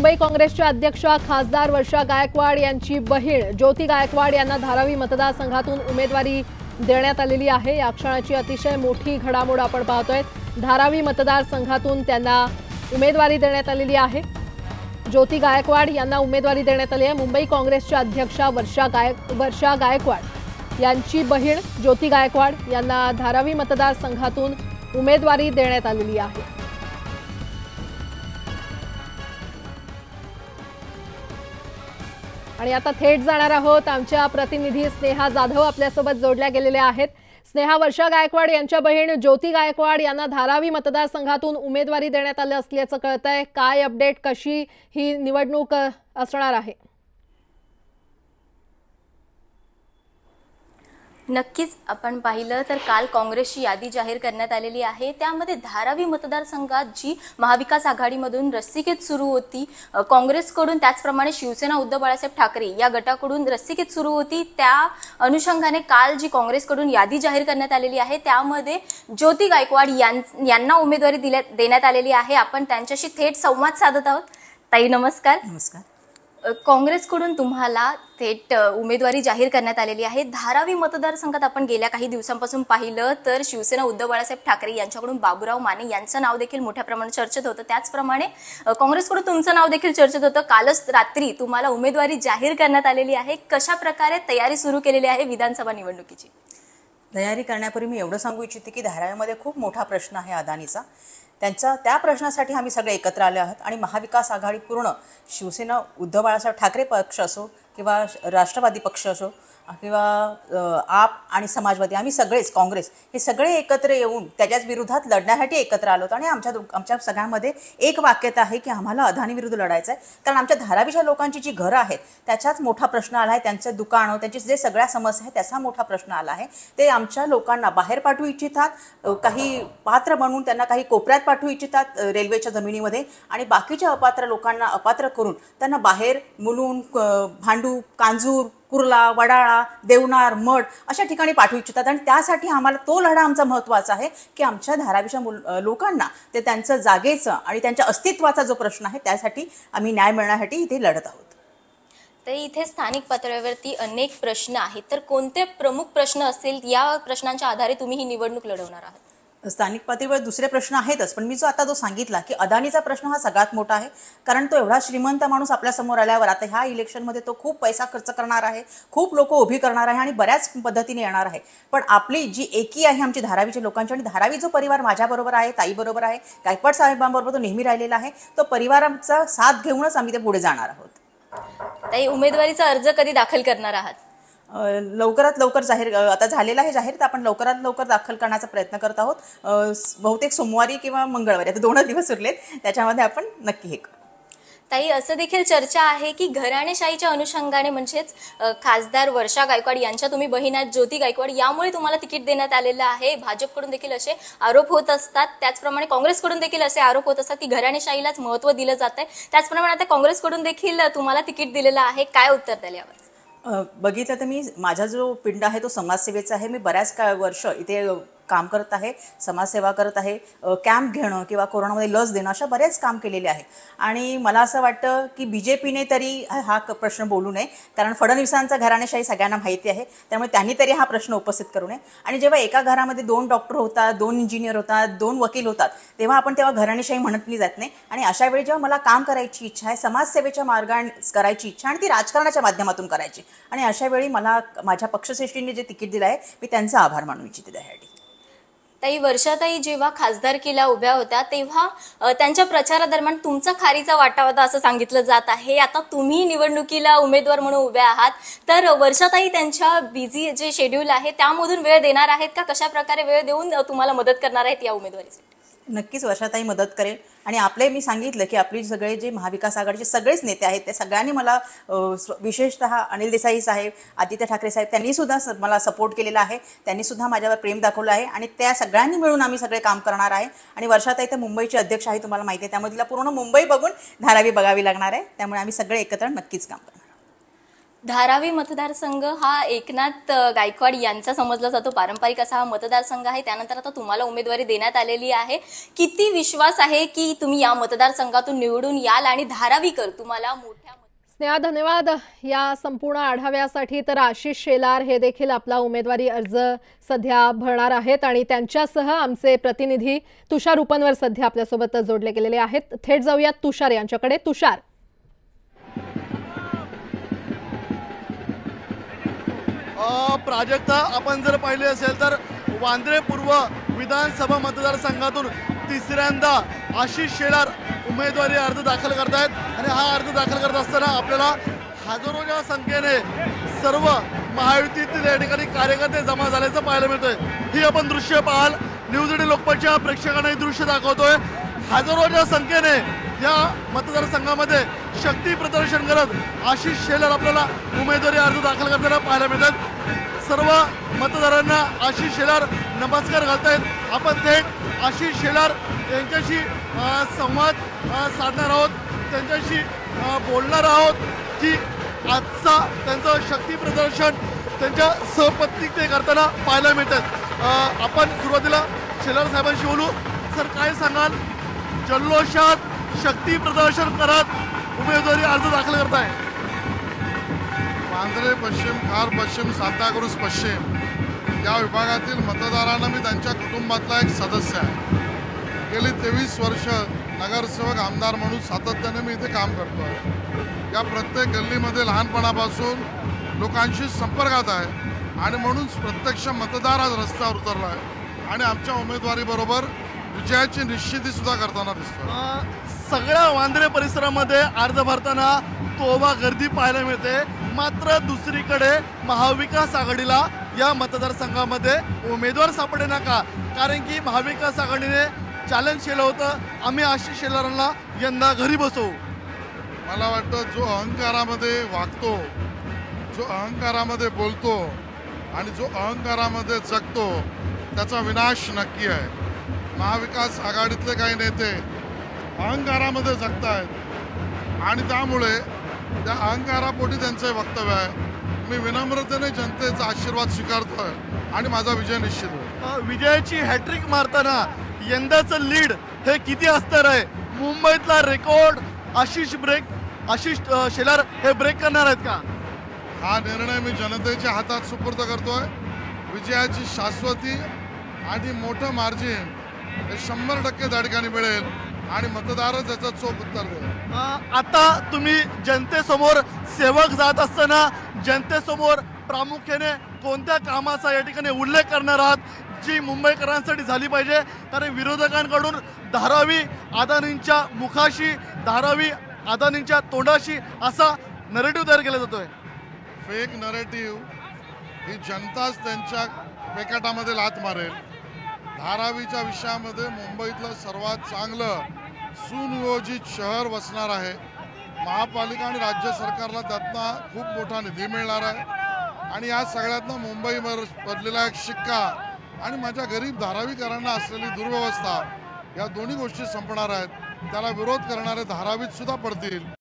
मुंबई काँग्रेसच्या अध्यक्षा खासदार वर्षा गायकवाड यांची बहीण ज्योती गायकवाड यांना धारावी मतदारसंघातून उमेदवारी देण्यात आलेली आहे। या क्षणाची अतिशय मोठी घडामोड आपण पाहतोय। धारावी मतदारसंघातून त्यांना उमेदवारी देण्यात आलेली आहे। ज्योती गायकवाड यांना उमेदवारी देण्यात आली आहे। मुंबई काँग्रेसच्या अध्यक्षा वर्षा गायकवाड यांची बहीण ज्योती गायकवाड यांना धारावी मतदारसंघातून उमेदवारी देण्यात आलेली आहे। आणि आता थेट जाणार आहोत। आमच्या प्रतिनिधी स्नेहा जाधव आपल्यासोबत जोडल्या गेलेल्या आहेत। स्नेहा, वर्षा गायकवाड यांच्या बहीण ज्योती गायकवाड यांना धारावी मतदारसंघातून उमेदवारी देण्यात आली असल्याचं कळतंय। काय अपडेट, कशी ही निवडणूक असणार आहे? नक्कीच आपण पाहिलं तर काल काँग्रेसची यादी जाहीर करण्यात आलेली आहे। त्यामध्ये धारावी मतदारसंघात जी महाविकास आघाडीमधून रस्सीखेच सुरू होती, काँग्रेसकडून त्याचप्रमाणे शिवसेना उद्धव बाळासाहेब ठाकरे या गटाकडून रस्सीखेच सुरू होती, त्या अनुषंगाने काल जी काँग्रेसकडून यादी जाहीर करण्यात आलेली आहे त्यामध्ये ज्योती गायकवाड यांना उमेदवारी देण्यात आलेली आहे। आपण त्यांच्याशी थेट संवाद साधत आहोत। ताई नमस्कार। नमस्कार। काँग्रेसकडून तुम्हाला थेट उमेदवारी जाहीर करण्यात आलेली आहे। धारावी मतदारसंघात आपण गेल्या काही दिवसांपासून पाहिलं तर शिवसेना उद्धव बाळासाहेब ठाकरे यांच्याकडून बाबूराव माने यांचं नाव देखील मोठ्या प्रमाणात चर्चेत होतं। त्याचप्रमाणे काँग्रेसकडून तुमचं नाव देखील चर्चेत होतं। कालच रात्री तुम्हाला उमेदवारी जाहीर करण्यात आलेली आहे। कशा प्रकारे तयारी सुरू केलेली आहे विधानसभा निवडणुकीची? तयारी करण्यापूर्वी मी एवढं सांगू इच्छिते की धारावीमध्ये खूप मोठा प्रश्न आहे अदानीचा। त्या प्रश्नासाठी आम्ही सगळे एकत्र आले आहोत आणि महाविकास आघाडी पूर्ण शिवसेना उद्धव बाळासाहेब ठाकरे पक्ष असो किंवा राष्ट्रवादी पक्ष असो किंवा आप आणि समाजवादी, आम्ही सगळेच काँग्रेस हे सगळे एकत्र येऊन त्याच्याच विरोधात लढण्यासाठी एकत्र आलो आणि आमच्या सगळ्यांमध्ये एक वाक्यता आहे की आम्हाला अदानी विरुद्ध लढायचं आहे। कारण आमच्या धारावीच्या लोकांची जी घरं आहेत त्याचाच मोठा प्रश्न आला आहे। त्यांचं दुकानं, त्यांची जे सगळ्या समस्या आहेत त्याचा मोठा प्रश्न आला आहे। ते आमच्या लोकांना बाहेर पाठवू इच्छितात, काही पात्र बनवून त्यांना काही कोपऱ्यात पाठवू इच्छितात रेल्वेच्या जमिनीमध्ये, आणि बाकीच्या अपात्र लोकांना अपात्र करून त्यांना बाहेर मुलून, भांडू, कांजूर, कुर्ला, वडाळा, देवनार, मठ अशा ठिकाणी पाठवू इच्छितात। आणि त्यासाठी आम्हाला तो लढा आमचा महत्त्वाचा आहे की आमच्या धारावीच्या लोकांना ते त्यांचं जागेचं आणि त्यांच्या अस्तित्वाचा जो प्रश्न आहे त्यासाठी आम्ही न्याय मिळण्यासाठी इथे लढत आहोत। तर इथे स्थानिक पातळीवरती अनेक प्रश्न आहेत, तर कोणते प्रमुख प्रश्न असतील या प्रश्नांच्या आधारे तुम्ही ही निवडणूक लढवणार आहात? स्थानिक पातळीवर दुसरे प्रश्न आहेतच, पण मी जो सांगितला की अदानीचा प्रश्न हा सगळ्यात मोठा आहे। कारण तो एवढा श्रीमंत माणूस आपल्यासमोर आल्यावर आता ह्या इलेक्शनमध्ये तो खूप पैसा खर्च करणार आहे, खूप लोक उभी करणार आहे आणि बऱ्याच पद्धतीने येणार आहे। पण आपली जी एकी आहे आमची धारावीच्या लोकांची, आणि धारावी जो परिवार माझ्याबरोबर आहे, ताईबरोबर आहे, गायकवाड साहेबांबरोबर तो नेहमी राहिलेला आहे, तो परिवाराचा साथ घेऊनच आम्ही ते पुढे जाणार आहोत। ताई, उमेदवारीचा अर्ज कधी दाखल करणार आहात? लवकरात लवकर जाहीर आता झालेला आहे जाहीर, तर आपण लवकरात लवकर दाखल करण्याचा प्रयत्न करत आहोत। बहुतेक सोमवारी किंवा मंगळवारी, आता 2 दिवस उरलेत, त्याच्यामध्ये आपण नक्की हे करू। ताई, असं देखील चर्चा आहे की घराणेशाहीच्या अनुषंगाने म्हणजेच खासदार वर्षा गायकवाड यांच्या तुम्ही बहीण आहेत ज्योती गायकवाड, यामुळे तुम्हाला तिकीट देण्यात आलेलं आहे। भाजपकडून देखील असे आरोप होत असतात, त्याचप्रमाणे काँग्रेसकडून देखील असे आरोप होत असतात की घराणेशाहीलाच महत्त्व दिलं जात आहे। त्याचप्रमाणे आता काँग्रेसकडून देखील तुम्हाला तिकीट दिलेलं आहे, काय उत्तर द्याल यावर? बघितलं तर माझा जो पिंड आहे तो समाजसेवेचा आहे। मी बऱ्याच वर्ष इथे काम करत आहे, समाजसेवा करत आहे, कॅम्प घेणं किंवा कोरोनामध्ये लस देणं अशा बरेच काम केलेले आहे। आणि मला असं वाटतं की बीजेपीने तरी हा प्रश्न बोलू नये, कारण फडणवीसांचा घराणेशाही सगळ्यांना माहिती आहे, त्यामुळे त्यांनी तरी हा प्रश्न उपस्थित करू नये। आणि जेव्हा एका घरामध्ये 2 डॉक्टर होतात, 2 इंजिनियर होतात, 2 वकील होतात, तेव्हा आपण घराणेशाही म्हणतली जात नाही। आणि अशा वेळी जेव्हा मला काम करायची इच्छा आहे, समाजसेवेच्या मार्गाने करायची इच्छा, आणि ती राजकारणाच्या माध्यमातून करायची, आणि अशा वेळी मला माझ्या पक्षश्रेष्ठींनी जे तिकीट दिलं आहे मी त्यांचा आभार मानू इच्छिते त्यासाठी। ताई, वर्षाताई जेव्हा खासदारकीला उभ्या होत्या तेव्हा त्यांच्या प्रचारादरम्यान तुमचा खारीचा वाटा होता असं सांगितलं जात आहे। आता तुम्ही निवडणुकीला उमेदवार म्हणून उभ्या आहात, तर वर्षाताई त्यांच्या बिझी जे शेड्यूल आहे त्यामधून वेळ देणार आहेत का? कशा प्रकारे वेळ देऊन तुम्हाला मदत करणार आहेत या उमेदवारीसाठी? नक्कीच वर्षाताई मदत करेल। आणि आपले मी सांगितलं की आपली सगळे जे महाविकास आघाडीचे सगळेच नेते आहेत ते सगळ्यांनी मला विशेषतः अनिल देसाई साहेब, आदित्य ठाकरे साहेब, त्यांनी सुद्धा मला सपोर्ट केलेला आहे, त्यांनी सुद्धा माझ्यावर प्रेम दाखवलं आहे, आणि त्या सगळ्यांनी मिळून आम्ही सगळे काम करणार आहे। आणि वर्षाताई तर मुंबईची अध्यक्ष आहे, तुम्हाला माहिती आहे, त्यामुळे तिला पूर्ण मुंबई बघून धारावी बघावी लागणार आहे, त्यामुळे आम्ही सगळे एकत्र नक्कीच काम करणार। धारावी मतदारसंघ हा एकनाथ गायकवाड यांचा समजला जातो, पारंपरिक असा हा मतदारसंघ आहे। त्यानंतर आता तुम्हाला उमेदवारी देण्यात आलेली आहे। किती विश्वास आहे की तुम्ही या मतदारसंघातून निवडून याल आणि धारावीकर तुम्हाला मोठ्या स्नेहा, धन्यवाद या संपूर्ण आढाव्यासाठी। तर आशिष शेलार हे देखील आपला उमेदवारी अर्ज सध्या भरणार आहेत आणि त्यांच्यासह आमचे प्रतिनिधी तुषार उपनवर सध्या आपल्यासोबत जोडले गेलेले आहेत। थेट जाऊयात तुषार यांच्याकडे। तुषार, प्राजक्ता, आपण जर पाहिले असेल तर वांद्रे पूर्व विधानसभा मतदारसंघातून तिसऱ्यांदा आशिष शेलार उमेदवारी अर्ज दाखल करतायत आणि हा अर्ज दाखल करत असताना आपल्याला हजारोच्या संख्येने सर्व महायुतीतील या ठिकाणी कार्यकर्ते जमा झाल्याचं पाहायला मिळतंय। ही आपण दृश्य पाहाल, न्यूज 18 लोकमतच्या प्रेक्षकांना हे दृश्य दाखवतोय। हजारोच्या संख्येने या मतदारसंघामध्ये शक्ती प्रदर्शन करत आशिष शेलार आपल्याला उमेदवारी अर्ज दाखल करताना पाहायला मिळतात। सर्व मतदारांना आशिष शेलार नमस्कार घालतायत। आपण थेट आशिष शेलार यांच्याशी संवाद साधणार आहोत, त्यांच्याशी बोलणार आहोत की आजचा त्यांचं शक्ती प्रदर्शन त्यांच्या सहपत्नीक ते करताना पाहायला मिळतात। आपण सुरुवातीला शेलार साहेबांशी बोलू। सर, काय सांगाल, जल्लोषात शक्ती प्रदर्शन करत उमेदवारी अर्ज दाखल करताय? वांद्रे पश्चिम, खार पश्चिम, सांताक्रूज पश्चिम या विभागातील मतदारांना मी त्यांच्या कुटुंबातला एक सदस्य आहे। गेली 23 वर्ष नगरसेवक आमदार म्हणून सातत्याने मी इथे काम करतो आहे। या प्रत्येक गल्लीमध्ये लहानपणापासून लोकांशी संपर्कात आहे आणि म्हणून प्रत्यक्ष मतदार आज रस्त्यावर उतरला आहे आणि आमच्या उमेदवारीबरोबर विजयाची निश्चितीसुद्धा करताना दिसतो। सगळ्या वांद्रे परिसरामध्ये अर्ज भरताना तोबा गर्दी पाहायला मिळते, मात्र दुसरीकडे महाविकास आघाडीला या मतदारसंघामध्ये उमेदवार सापडेना का? कारण की महाविकास आघाडीने चॅलेंज केलं होतं, आम्ही आशिष शेलारांना यंदा घरी बसवू। मला वाटतं जो अहंकारामध्ये वागतो, जो अहंकारामध्ये बोलतो आणि जो अहंकारामध्ये जगतो त्याचा विनाश नक्की आहे। महाविकास आघाडीतले काही नेते अहंकारामध्ये जगत आहेत आणि त्यामुळे त्या अहंकारापोटी त्यांचे वक्तव्य आहे। मी विनम्रतेने जनतेचा आशीर्वाद स्वीकारतोय आणि माझा विजय निश्चित होईल। विजयाची हॅट्रिक मारताना यंदाचं लीड हे किती असणार आहे? मुंबईतला रेकॉर्ड आशिष शेलार हे ब्रेक करणार आहेत का? हा निर्णय मी जनतेच्या हातात सुपूर्द करतोय। विजयाची शाश्वती आणि मोठं मार्जिन हे 100% त्या ठिकाणी मिळेल आणि मतदारच याचा चोख उत्तर देईल। आता तुम्ही जनतेसमोर सेवक जात असताना जनतेसमोर प्रामुख्याने कोणत्या कामाचा या ठिकाणी उल्लेख करणार आहात जी मुंबईकरांसाठी झाली पाहिजे? कारण विरोधकांकडून धारावी अदानींच्या मुखाशी, धारावी अदानींच्या तोंडाशी असा नरेटिव्ह तयार केला जातोय। फेक नरेटिव्ह ही जनताच त्यांच्या पेकाटामध्ये लात मारेल। धारावीच्या विषयामध्ये मुंबईतलं सर्वात चांगलं सुनियोजित शहर वसणार आहे। महापालिका आणि राज्य सरकारला त्यातनं खूप मोठा निधी मिळणार आहे आणि या सगळ्यातनं मुंबईवर पडलेला एक शिक्का आणि माझ्या गरीब धारावीकरांना असलेली दुर्व्यवस्था या दोन्ही गोष्टी संपणार आहेत। त्याला विरोध करणारे धारावीत सुद्धा पडतील।